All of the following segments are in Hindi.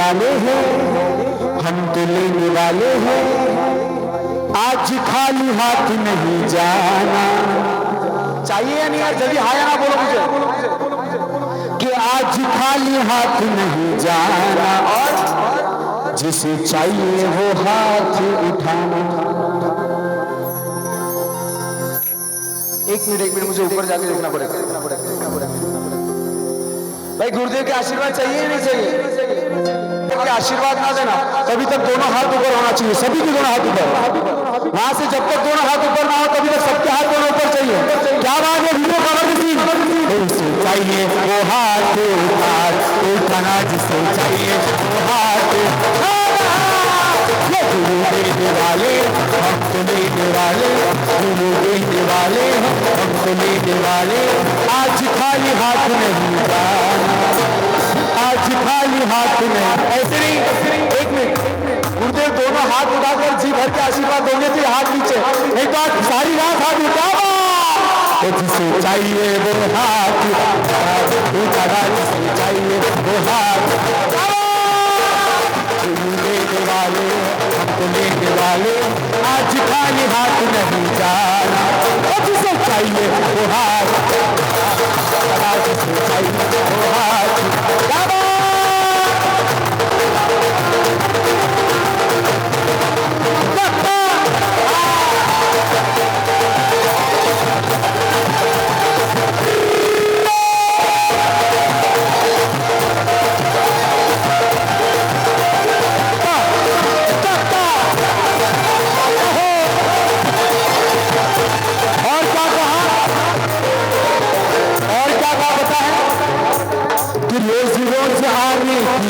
वाले हैं, हम तो लेने वाले हैं, आज खाली हाथ नहीं जाना। चाहिए या नहीं यार? जल्दी हाँ या ना बोलो मुझे कि आज खाली हाथ नहीं जाना, और जिसे चाहिए वो हाथ उठाना। एक मिनट मुझे ऊपर जाके देखना पड़ेगा। भाई गुरुदेव के आशीर्वाद चाहिए या नहीं चाहिए? कि आशीर्वाद ना देना तभी तक दोनों हाथ ऊपर होना चाहिए, सभी के दोनों हाथ ऊपर। वहां से जब तक दोनों हाथ ऊपर ना हो तभी तक सबके हाथ दोनों ऊपर चाहिए। क्या बात है? वीडियो कवर किसी चाहिए वो हाथ उठाना, जिसे चाहिए वो हाथ। गुरु देने वाले हम तो लेने वाले, गुरु देने वाले हम तो लेने वाले, आज खाली हाथ नहीं जाना, आज खाली हाथ नहीं। ऐसे नहीं, एक मिनट, गुरुदेव दोनों हाथ उठाकर जी भर के आशीर्वाद दोगे तो हाथ नीचे, नहीं तो आज सारी रात हाथ उठाओ। तो जिसे चाहिए वो हाथ उठाना, जिसे चाहिए वो हाथ। गुरु देने वाले हम तो लेने वाले, आज खाली हाथ नहीं जाना, तो जिसे चाहिए वो हाथ, जिसे चाहिए वो हाथ।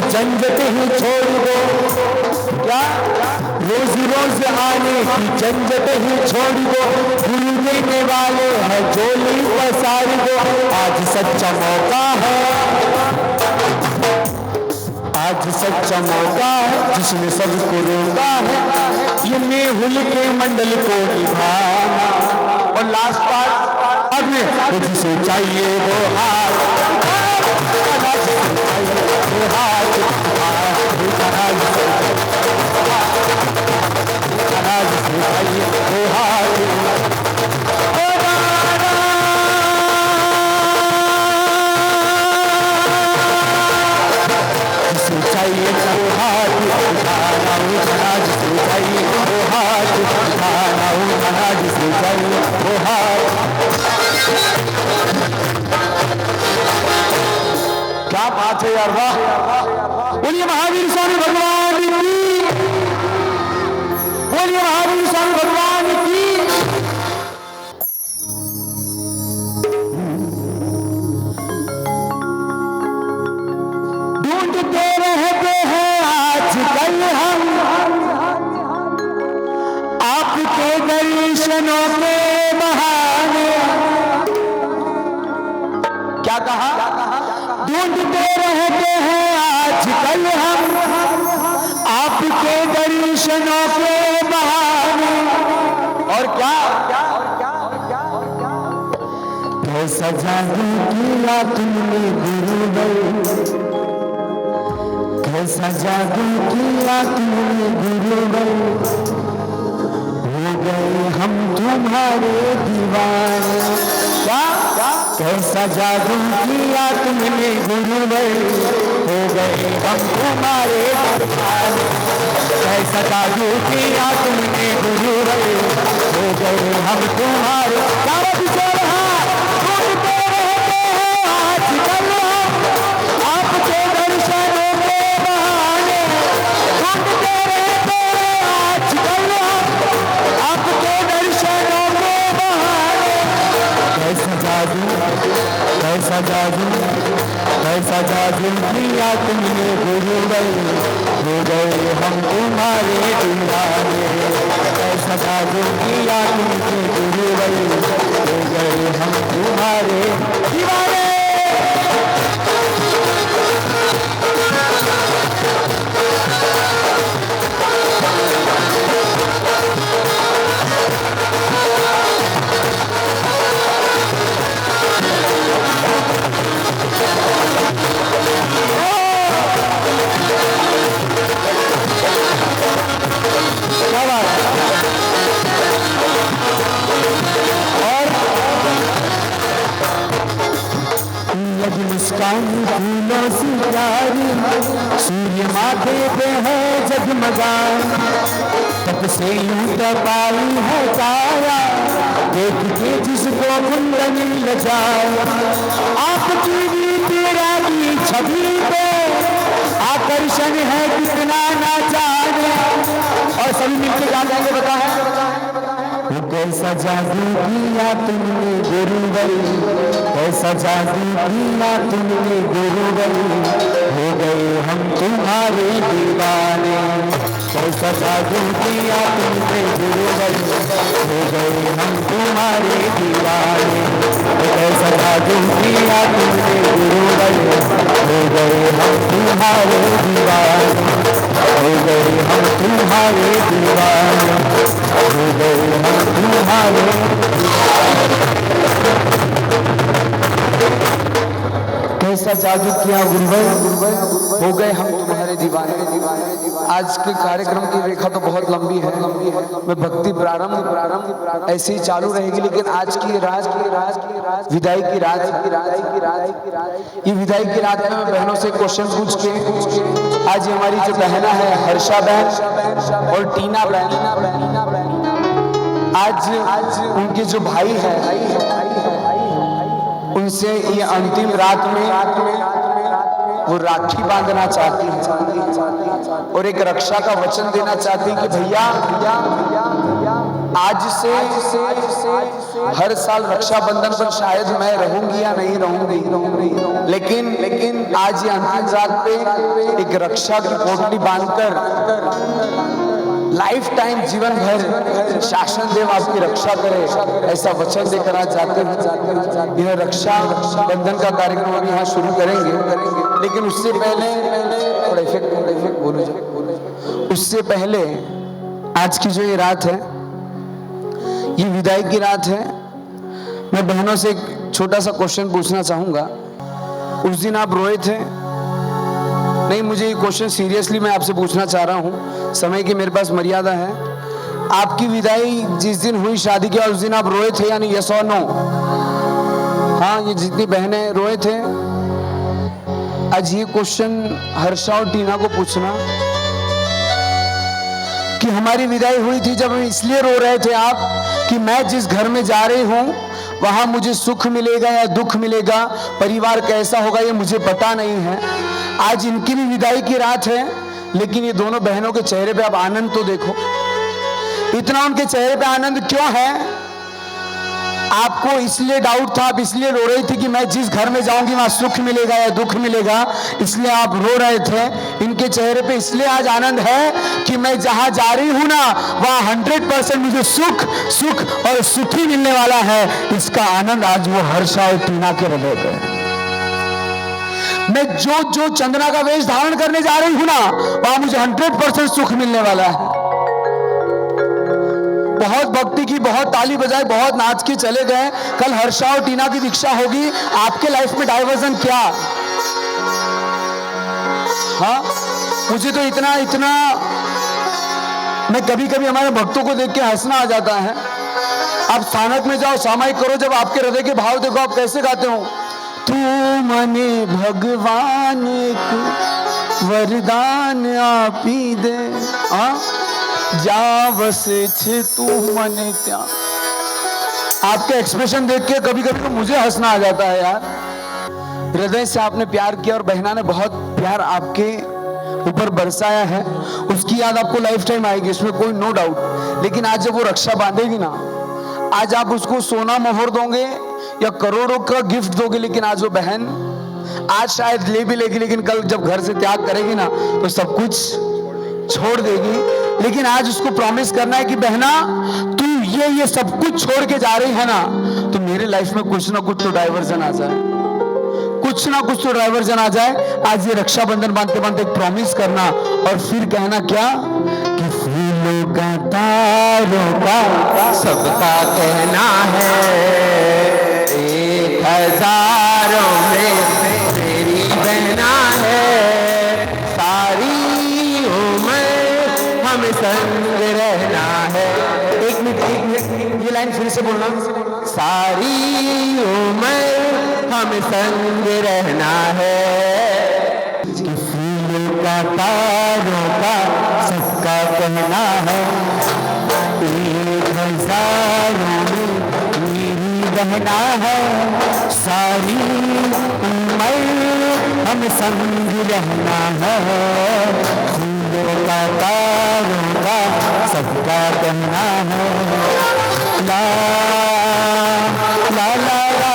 झंझट ही छोड़ दो, क्या रोज रोज आने की झंझट ही छोड़ दो, गुरु देने वाले हैं झोली पसार दो। आज सच्चा मौका है, आज सच्चा मौका है, जिसने सबको रोका है ये मेहुल के मंडल को निभाना। और लास्ट पार्ट अब में जिसे चाहिए वो हाथ, वो हाथ चाहिए वो हाथ उठाना, उठाना जिसे चाहिए वो हाथ उठाना, उठाना जिसे चाहिए वो हाथ। क्या बात है यार, वाह। बोलिए महावीर स्वामी भगवान की, बोलिए महावीर स्वामी भगवान की। ढूंढते रहते हैं आजकल हम आपके दर्शनों के बहाने। क्या कहा? ढूंढते रहते हैं आजकल हम आपके दर्शनों के बहाने। और क्या? कैसा जादू किया तुमने गुरुदेव, कैसा जादू किया तुमने गुरुदेव, हो गए हम तुम्हारे दीवाने। क्या? कैसा जादू किया तुमने गुरुदेव, हो गए हम तुम्हारे दीवाने। कैसा जादू किया तुमने गुरुदेव, हो गए हम तुम्हारे। क्या विचार है? ढूंढते रहते हैं आजकल हम आपके दर्शनों के बहाने। ढूंढते रहते हैं आजकल हम आपके दर्शनों के बहाने। कैसा जादू, कैसा जादू, कैसा जादू किया तुमने गुरुदेव, हो गए हम तुम्हारे दीवाने। कैसा जादू किया तुमने गुरुदेव, हो गए हम तुम्हारे दीवाने। रानी फूलों से प्यारी, सूर्य माथे पे है जगमगाए, तब से यूं तपाई है काया, देख के जिसको कुंदन लजाए। आपकी तेरा की छवि पे आकर्षण है कितना ना जाने। और सभी मिलकर गा जाएंगे, बता है कैसा जादू किया तुमने गुरुवर, कैसा जादू किया तुमने गुरुवर, हो गए हम तुम्हारे दीवाने। कैसा जादू किया तुमने गुरुवर, हो गए हम तुम्हारे दीवाने। कैसा जादू किया तुमने गुरुवर, हो गए हम तुम्हारे दीवाने, हो गए हम तुम्हारे दीवाने, हो गए हम तुम्हारे। कैसा जादू किया गुरुवर, हो गए हम तुम्हारे दीवाने। आज के कार्यक्रम की रेखा तो बहुत लंबी है, मैं भक्ति प्रारंभ ऐसे ही चालू रहेगी, लेकिन आज की रात विदाई की रात, ये विदाई की रात में मैं बहनों से क्वेश्चन पूछ के, आज हमारी जो बहना है हर्षा बहन और टीना बहन, आज उनके जो भाई है उनसे ये अंतिम रात में वो राखी बांधना चाहती है और एक रक्षा का वचन देना चाहती है कि भैया आज से हर साल रक्षाबंधन पर शायद मैं रहूंगी या नहीं रहूंगी, लेकिन आज ये अंतिम रात पे एक रक्षा की पोटली बांधकर लाइफ टाइम जीवन भर शासन देव आपकी रक्षा करे, ऐसा वचन देकर आज जाते हैं। यह रक्षा बंधन का कार्यक्रम अभी यहाँ शुरू करेंगे, लेकिन उससे पहले थोड़ा इफेक्ट बोलो जो, उससे पहले आज की जो ये रात है, ये विदाई की रात है। मैं बहनों से एक छोटा सा क्वेश्चन पूछना चाहूंगा। उस दिन आप रोए थे? नहीं, मुझे ये क्वेश्चन सीरियसली मैं आपसे पूछना चाह रहा हूँ, समय की मेरे पास मर्यादा है। आपकी विदाई जिस दिन हुई शादी के, उस दिन आप रोए थे या नहीं? यस और नो? हाँ, ये जितनी बहनें रोए थे, आज ये क्वेश्चन हर्षा और टीना को पूछना कि हमारी विदाई हुई थी जब हम इसलिए रो रहे थे आप कि मैं जिस घर में जा रही हूँ वहां मुझे सुख मिलेगा या दुख मिलेगा, परिवार कैसा होगा ये मुझे पता नहीं है। आज इनकी भी विदाई की रात है, लेकिन ये दोनों बहनों के चेहरे पे आप आनंद तो देखो। इतना उनके चेहरे पे आनंद क्यों है? आपको इसलिए डाउट था, आप इसलिए रो रही थी कि मैं जिस घर में जाऊंगी वहां सुख मिलेगा या दुख मिलेगा, इसलिए आप रो रहे थे। इनके चेहरे पे इसलिए आज आनंद है कि मैं जहां जा रही हूं ना वहां 100% मुझे सुख और सुखी मिलने वाला है। इसका आनंद आज वो हर्षा और टीना के हृदय पे। मैं जो चंदना का वेश धारण करने जा रही हूं ना वहां मुझे 100% सुख मिलने वाला है। बहुत भक्ति की, बहुत ताली बजाई, बहुत नाच के चले गए। कल हर्षा और टीना की दीक्षा होगी। आपके लाइफ में डाइवर्जन क्या? हाँ, मुझे तो इतना मैं कभी कभी हमारे भक्तों को देख के हंसना आ जाता है। आप स्थानक में जाओ, सामायिक करो, जब आपके हृदय के भाव देखो, आप कैसे गाते हो? तू मने भगवान एक वरदान आपी दे, जा वसे छे तू मने त्या। आपके एक्सप्रेशन देख के कभी कभी तो मुझे हंसना आ जाता है यार। हृदय से आपने प्यार किया और बहना ने बहुत प्यार आपके ऊपर बरसाया है, उसकी याद आपको लाइफ टाइम आएगी, इसमें कोई नो डाउट। लेकिन आज जब वो रक्षा बांधेगी ना, आज आप उसको सोना मोहर दोगे या करोड़ों का गिफ्ट दोगे, लेकिन आज वो बहन आज शायद ले भी लेगी, लेकिन कल जब घर से त्याग करेगी ना तो सब कुछ छोड़ देगी। लेकिन आज उसको प्रॉमिस करना है कि बहना तू ये सब कुछ छोड़ के जा रही है ना, तो मेरे लाइफ में कुछ ना कुछ तो डाइवर्जन आ जाए, कुछ ना कुछ तो डाइवर्जन आ जाए। आज ये रक्षाबंधन बांधते बांधते एक प्रॉमिस करना और फिर कहना क्या कि फूलों का तारों का सबका कहना है, 1000 में तेरी बहना है, सारी उम्र हमें संग रहना है। एक मिनट ये लाइन फिर से बोलना। सारी उम्र हम संग रहना है। कि फूलों का तारों का सबका कहना है, 1000 में मेरी बहना है, सारी उम्र हम संग रहना है। फूलों का तारों का सबका कहना है, ला ला ला ला,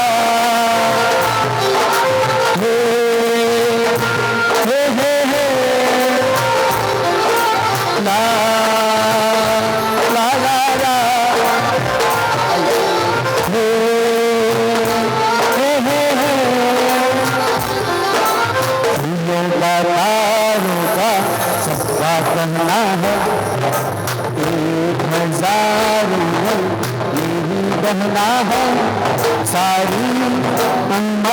हे हे हे हे, ला ला ला ला, हे हे हे हे। फूलों का तारों का सबका कहना है, 1000 में मेरी बहना है, सारी उम्र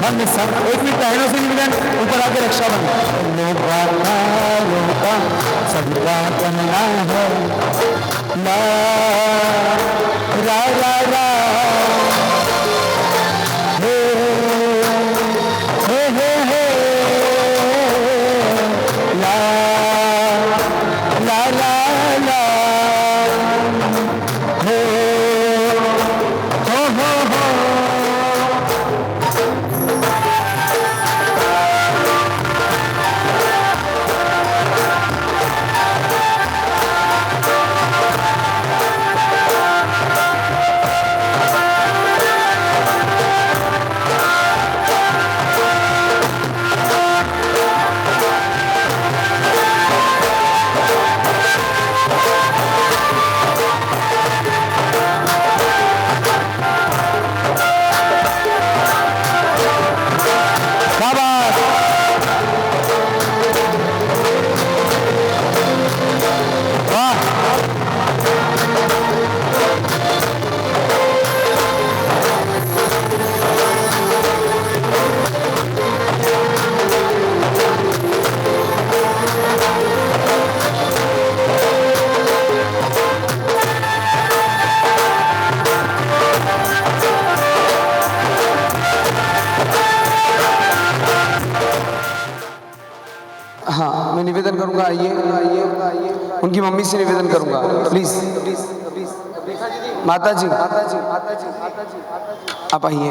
हम सब। एक मिनट बहनों से निवेदन, ऊपर आके रक्षा बंधन। लोका तारों का सबका कहना है, ला रा रा रा, हे हे हे हे, ला ला ला ला, हो हो हो हो। क्या बात, वाह। हाँ, मैं निवेदन करूंगा, आइए आइए आइए, उनकी मम्मी से निवेदन करूंगा, प्लीज माता जी आप आइए।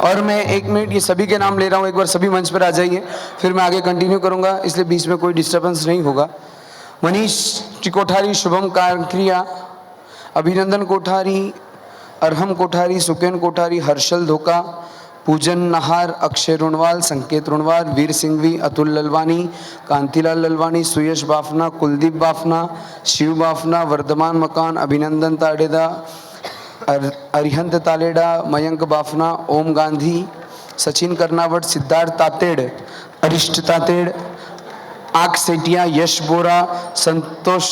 और मैं 1 मिनट ये सभी के नाम ले रहा हूँ, एक बार सभी मंच पर आ जाइए, फिर मैं आगे कंटिन्यू करूंगा, इसलिए बीच में कोई डिस्टर्बेंस नहीं होगा। मनीष कोठारी, शुभम कांक्रिया, अभिनंदन कोठारी, अरहम कोठारी, सुकेन कोठारी, हर्षल धोका, पूजन नहार, अक्षय रुणवाल, संकेत रुणवाल, वीर सिंघवी, अतुल ललवानी, कांतिलाल ललवानी, सुयश बाफना, कुलदीप बाफना, शिव बाफना, वर्धमान मकान, अभिनंदन ताड़ेदा, अरिहंत तालेडा, मयंक बाफना, ओम गांधी, सचिन कर्नावट, सिद्धार्थ तातेड़, अरिष्ट तातेड़, आंख सेठिया, यश बोरा, संतोष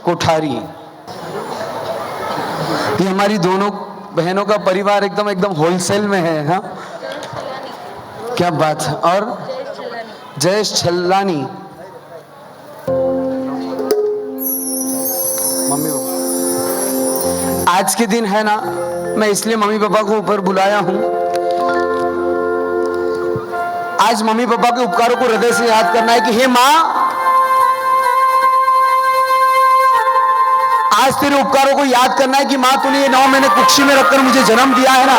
कोठारी। ये हमारी दोनों बहनों का परिवार एकदम एकदम होलसेल में है। हाँ, क्या बात है। और जयेश छल्लानी, मम्मी पापा आज के दिन है ना, मैं इसलिए मम्मी पापा को ऊपर बुलाया हूं। आज मम्मी पापा के उपकारों को हृदय से याद करना है कि हे माँ, आज तेरे उपकारों को याद करना है कि माँ तूने ये 9 महीने कुक्षी में रखकर मुझे जन्म दिया है ना।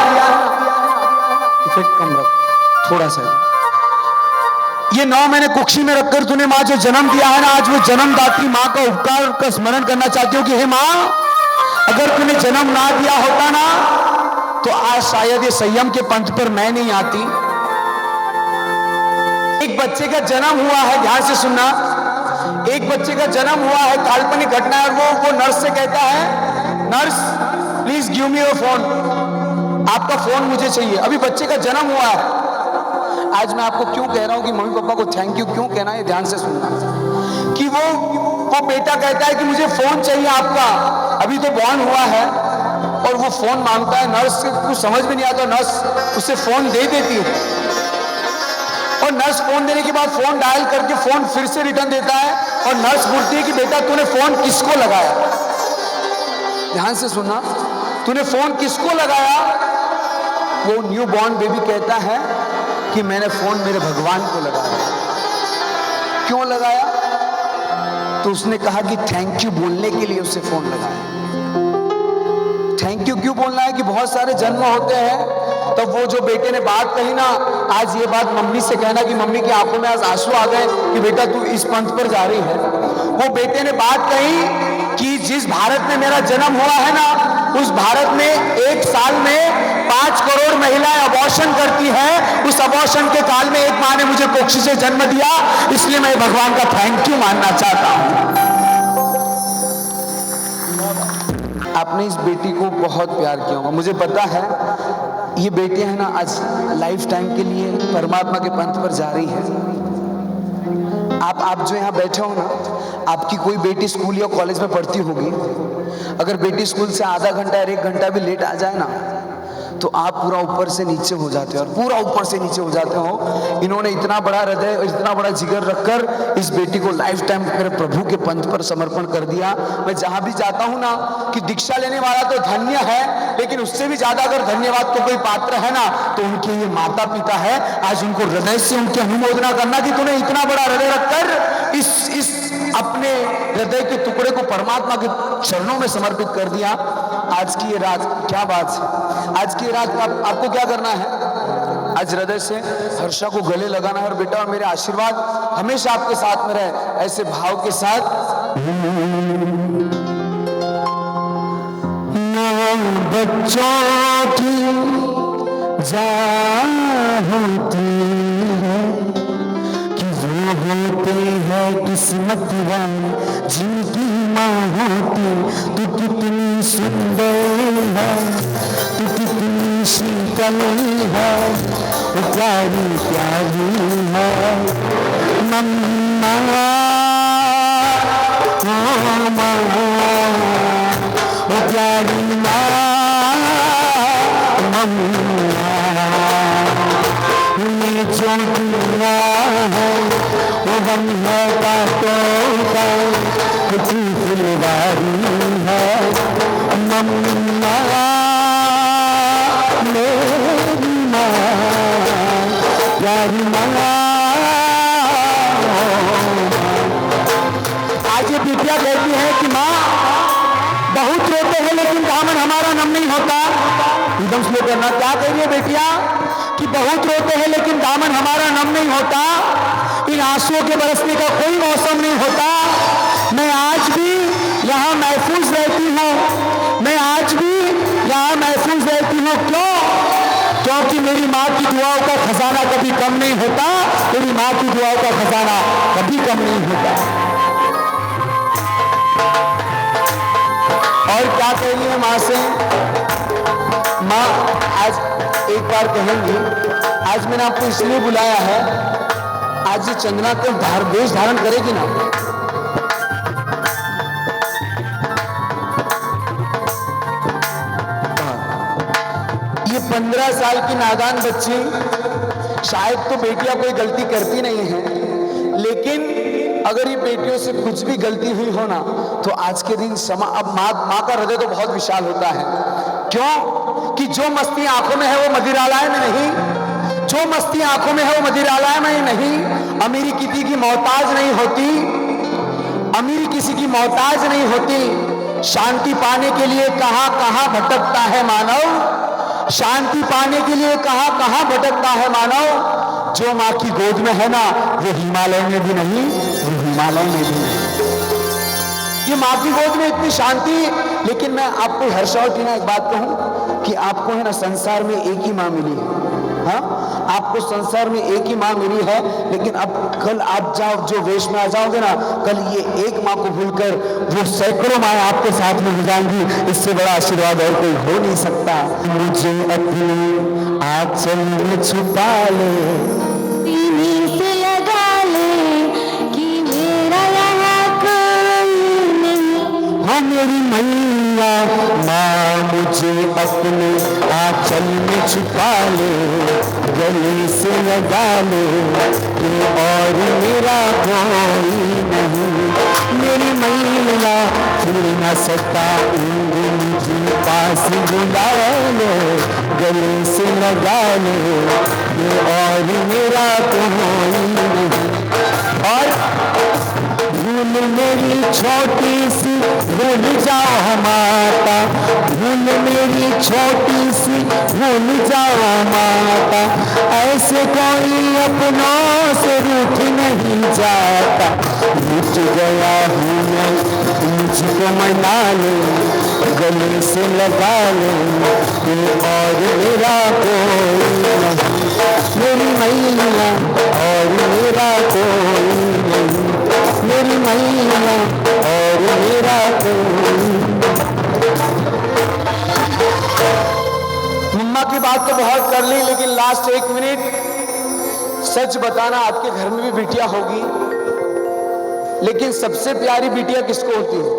इफेक्ट कम रख थोड़ा सा। ये 9 महीने कुक्षी में रखकर तूने माँ जो जन्म दिया है ना, आज वो जन्मदात्री माँ का उपकार का स्मरण करना चाहती हूँ कि हे माँ, अगर तूने जन्म ना दिया होता ना, तो आज शायद ये संयम के पंथ पर मैं नहीं आती। एक बच्चे का जन्म हुआ है, ध्यान से सुनना, एक बच्चे का जन्म हुआ है, काल्पनिक घटना है। वो नर्स से कहता है, nurse please give me your phone, आपका फोन मुझे चाहिए। अभी बच्चे का जन्म हुआ है। आज मैं आपको क्यों कह रहा हूं कि मम्मी पापा को थैंक यू क्यों कहना है, ध्यान से सुनना। कि वो बेटा कहता है कि मुझे फोन चाहिए आपका, अभी तो बॉर्न हुआ है, और वो फोन मांगता है। नर्स को कुछ समझ में नहीं आता, नर्स उसे फोन दे देती है, और नर्स फोन देने के बाद फोन डायल करके फोन फिर से रिटर्न देता है, और नर्स बोलती है कि बेटा तूने फोन किसको लगाया। ध्यान से सुनना, तूने फोन किसको लगाया। को न्यू बॉर्न बेबी कहता है कि मैंने फोन मेरे भगवान को लगाया। क्यों लगाया? तो उसने कहा कि थैंक यू बोलने के लिए उसे फोन लगाया। थैंक यू क्यों बोलना है? कि बहुत सारे जन्म होते हैं, तो वो जो बेटे ने बात कही ना, आज ये बात मम्मी से कहना कि मम्मी की आंखों में आज आंसू आ गए कि बेटा तू इस पंथ पर जा रही है। वो बेटे ने बात कही कि जिस भारत में मेरा जन्म हुआ है ना, उस भारत में एक साल में 5 करोड़ महिलाएं अबॉर्शन करती है। उस अबॉर्शन के काल में एक मां ने मुझे कुक्षी से जन्म दिया, इसलिए मैं भगवान का थैंक यू मानना चाहता हूं। आपने इस बेटी को बहुत प्यार किया होगा, मुझे पता है। ये बेटी है ना, आज लाइफ टाइम के लिए परमात्मा के पंथ पर जा रही है। आप जो यहाँ बैठे हो ना, आपकी कोई बेटी स्कूल या कॉलेज में पढ़ती होगी। अगर बेटी स्कूल से आधा घंटा या 1 घंटा भी लेट आ जाए ना, तो आप पूरा ऊपर से नीचे हो जाते हो, और पूरा ऊपर से नीचे हो जाते हो। इन्होंने इतना बड़ा हृदय और इतना बड़ा जिगर रखकर इस बेटी को लाइफ टाइम मेरे प्रभु के पंथ पर समर्पण कर दिया। मैं जहां भी जाता हूं ना, कि दीक्षा लेने वाला तो धन्य है, लेकिन उससे भी ज्यादा अगर धन्यवाद को कोई पात्र है ना, तो उनके ये माता पिता है। आज उनको हृदय से उनकी अनुमोदना करना कि तूने इतना बड़ा हृदय रखकर इस अपने हृदय के टुकड़े को परमात्मा के चरणों में समर्पित कर दिया। आज की ये रात, क्या बात है, आज की रात आपको क्या करना है? आज हृदय से हर्षा को गले लगाना है। और बेटा, और मेरे आशीर्वाद हमेशा आपके साथ में रहे, ऐसे भाव के साथ। बच्चों की जान होती है कि वो होते हैं किस्मत वाले, जिनकी माँ होती। तू कितनी सुंदर है, तू कितनी शीतल है, वो प्यारी प्यारी है मम्मा, ओ माँ, वो प्यारी माँ मम्मा। ये जो दुनिया है वो हम है बातों का, कुछ फुलवारी है मम्मा, मेरी माँ, प्यारी माँ। आज ये बिटिया कहती है कि माँ, बहुत रोते हैं लेकिन दामन हमारा नम नहीं होता। एकदम स्लो करना। क्या कह रही है बेटिया? कि बहुत रोते हैं लेकिन दामन हमारा नम नहीं होता। इन आंसुओं के बरसने का कोई मौसम नहीं होता। मैं आज भी यहाँ महफूज रहती हूँ, मैं आज भी यहाँ महफूज रहती हूँ। क्यों? क्योंकि मेरी माँ की दुआओं का खजाना कभी कम नहीं होता। मेरी माँ की दुआओं का खजाना कभी कम नहीं होता। और क्या कह रही है माँ से? माँ, आज एक बार कहेंगी, आज मैंने आपको इसलिए बुलाया है, आज ये चंदना का वेश धारण करेगी ना, ये 15 साल की नादान बच्ची, शायद तो बेटियां कोई गलती करती नहीं है, लेकिन अगर ये बेटियों से कुछ भी गलती हुई हो ना, तो आज के दिन अब माँ का हृदय तो बहुत विशाल होता है। क्यों? कि जो मस्ती आंखों में है वो मदिरालय में नहीं, जो मस्ती आंखों में है वो मदिरालय में नहीं। अमीरी किसी की मोहताज नहीं होती, अमीरी किसी की मोहताज नहीं होती। शांति पाने के लिए कहां कहां भटकता है मानव, शांति पाने के लिए कहां कहां भटकता है मानव। जो माँ की गोद में है ना, वो हिमालय में भी नहीं, वो हिमालय में भी नहीं। ये माँ की गोद में इतनी शांति। लेकिन मैं आपको हर्षा की ना एक बात कहूं कि आपको है ना संसार में एक ही माँ मिली है। हाँ, आपको संसार में एक ही माँ मिली है, लेकिन अब कल आप जाओ जो वेश में आ जाओगे ना, कल ये एक माँ को भूलकर वो सैकड़ों माँ आपके साथ में हो जाएंगी। इससे बड़ा आशीर्वाद और कोई हो नहीं सकता। मुझे अपने आंचल में छुपा ले, सीने से लगा ले कि मेरा यहाँ कोई नहीं। हाँ मेरी मैया माँ, मुझे अपने आंचल में छुपा ले, गले से लगा ले कि और मेरा कोई नहीं। मेरी मैया फिर न सताऊंगी, मुझे पास बुला ले, गले से लगा ले, ये और मेरा कोई नहीं। और भूल मेरी छोटी सी भूल जाओ माता, भूल मेरी छोटी सी भूल जाओ माता, ऐसे कोई अपनों से रूठ नहीं जाता। रूठ गया हूँ मैं, मुझको मना ले, गले से लगा ले, ये और मेरा कोई नहीं। मेरी मैया और मेरा कोई नहीं, मेरी मैया और मेरा कोई। मम्मा की बात तो बहुत कर ली, लेकिन लास्ट 1 मिनट सच बताना, आपके घर में भी बिटिया होगी, लेकिन सबसे प्यारी बिटिया किसको होती है?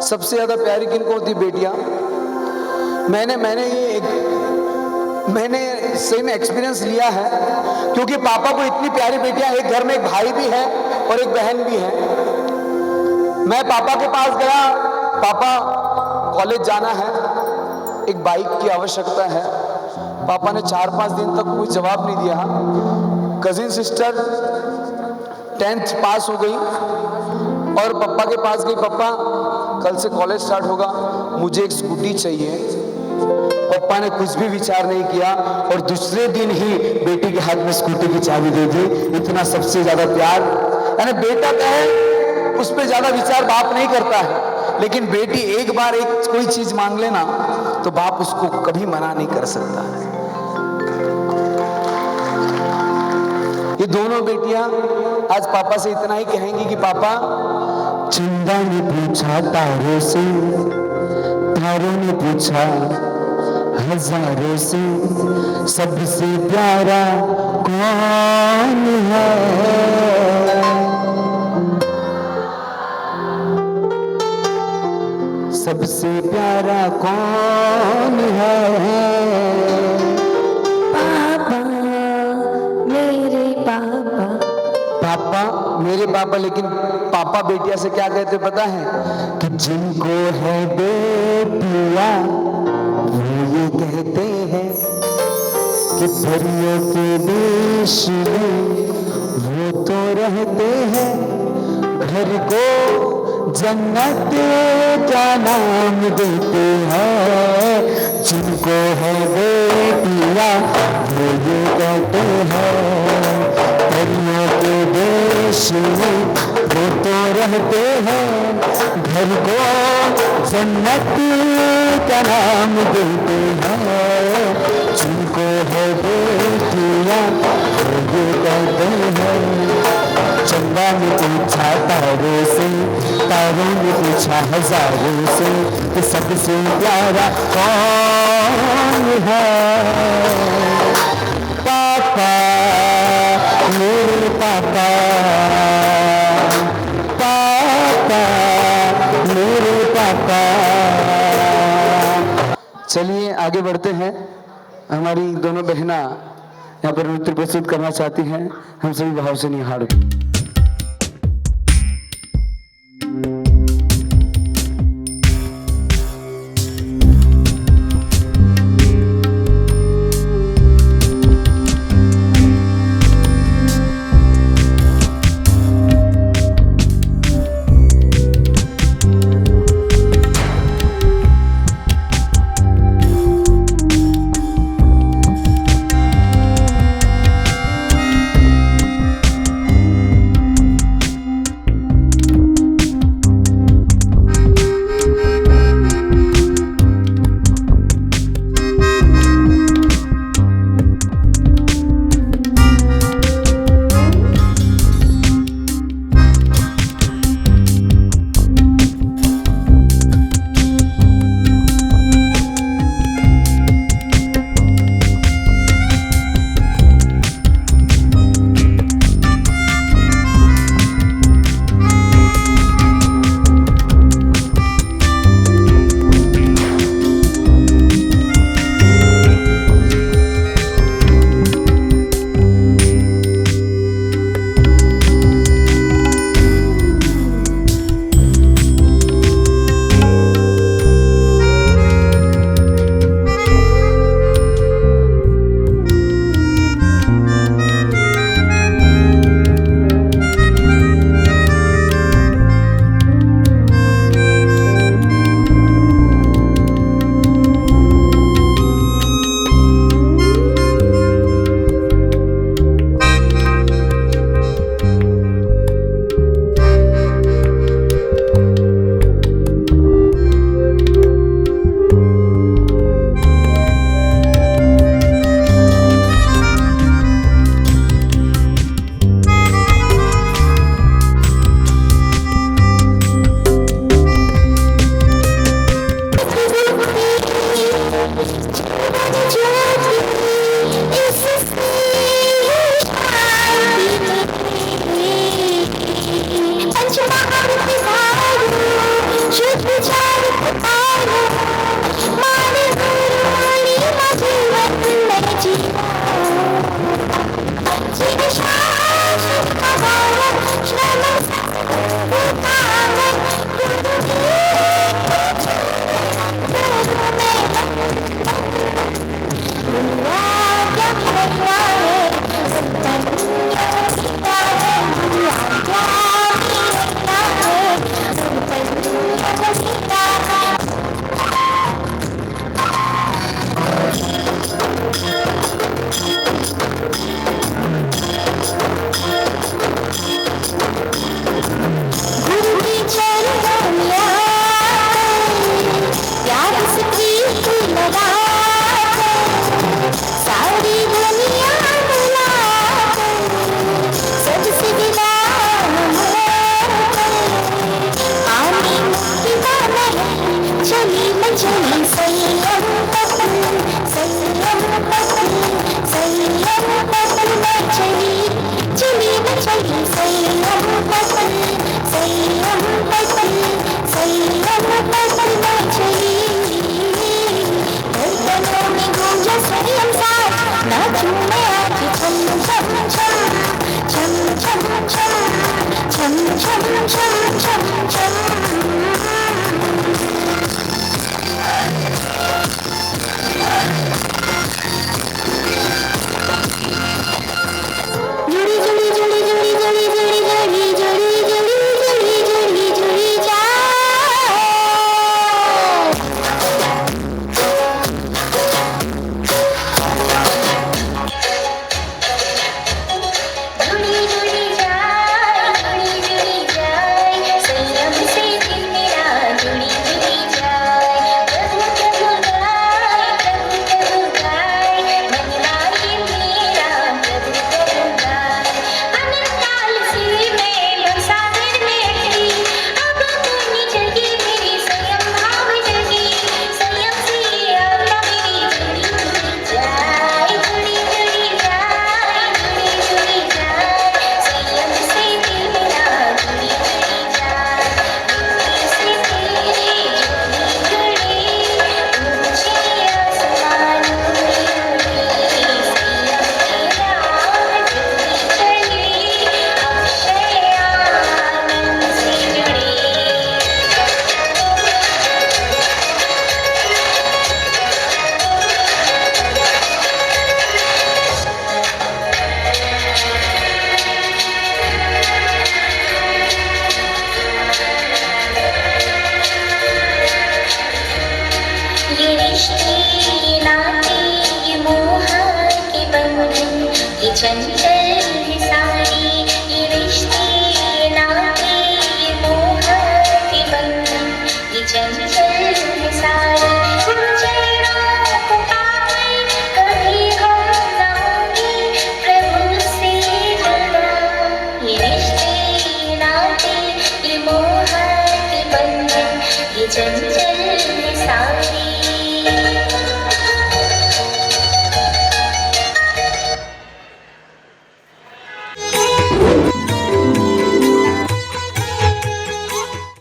सबसे ज्यादा प्यारी किनको होती है? बेटियां। मैंने सही में एक्सपीरियंस लिया है, क्योंकि पापा को इतनी प्यारी बेटियां, एक घर में एक भाई भी है और एक बहन भी है। मैं पापा के पास गया, पापा कॉलेज जाना है, एक बाइक की आवश्यकता है। पापा ने 4-5 दिन तक कोई जवाब नहीं दिया। कजिन सिस्टर 10th पास हो गई और पापा के पास गई, पापा कल से कॉलेज स्टार्ट होगा, मुझे एक स्कूटी चाहिए। पापा ने कुछ भी विचार नहीं किया और दूसरे दिन ही बेटी के हाथ में स्कूटी की चाबी दे दी। इतना सबसे ज्यादा प्यार, यानी बेटा कहे उस पर ज्यादा विचार बाप नहीं करता है, लेकिन बेटी एक बार कोई चीज मांग लेना तो बाप उसको कभी मना नहीं कर सकता है। ये दोनों बेटियां आज पापा से इतना ही कहेंगी कि पापा, चंदा ने पूछा तारों से, तारों ने पूछा हजारों से, सबसे प्यारा कौन है? सबसे प्यारा कौन है? पापा, मेरे पापा। पापा, मेरे पापा। लेकिन पापा बेटिया से क्या कहते पता है? कि जिनको है बेटिया वो ये कहते हैं कि परियों के देश में वो तो रहते हैं, घर को जन्नत का नाम देते हैं। जिनको है बेटिया वो ये कहते हैं, परियों के देश में वो तो रहते हैं, घर को जन्नत का नाम देते हैं। जिनको है बेटिया वो ये कहते हैं। चंदा ने पूछा तारों से, तारों ने पूछा हजारों से, कि सबसे प्यारा कौन है? पापा, मेरे पापा, पापा, मेरे पापा। चलिए आगे बढ़ते हैं। हमारी दोनों बहना यहाँ पर नृत्य प्रस्तुत करना चाहती हैं, हम सभी भाव से निहार। चम चम चम जुड़ी जुड़ी जुड़ी जुड़ी जुड़ी जुड़ी जुड़ी जुड़ी जुड़ी जुड़ी जुड़ी जुड़ी जाए जुड़ी जुड़ी जाए संयम से दिल मेरा जुड़ी जुड़ी जाए प्रभु प्रभु गाए मन लागे मेरा प्रभु प्रभु गाए अनंत काल से मैं सागर में अटकी अब अपनी जगी मेरी संयम भाव जगी संयम से आत्मा मेरी जुड़ी जुड़ी जाए जुड़ी जुड़ी जाए जुड़ी जुड़ी जाए संयम से दिल मेरा जुड़ी जुड़ी जाए बिंदी से तेरी जुड़ी जुड़ी ऊंचे आसमानों में उड़ी संयम तेरा जुड़ी चली अक्षय आनंद से जुड़ी ये रिश्ते ये नाते ये मोह के बंधन ये चंचल है सारी ये रिश्ते ये नाते ये मोह के बंधन ये चंचल है सारी उन चरणों को पाकर कभी हम ना होंगे प्रभु से जुदा ये रिश्ते ये नाते ये मोह के बंधन ये चंचल है सारी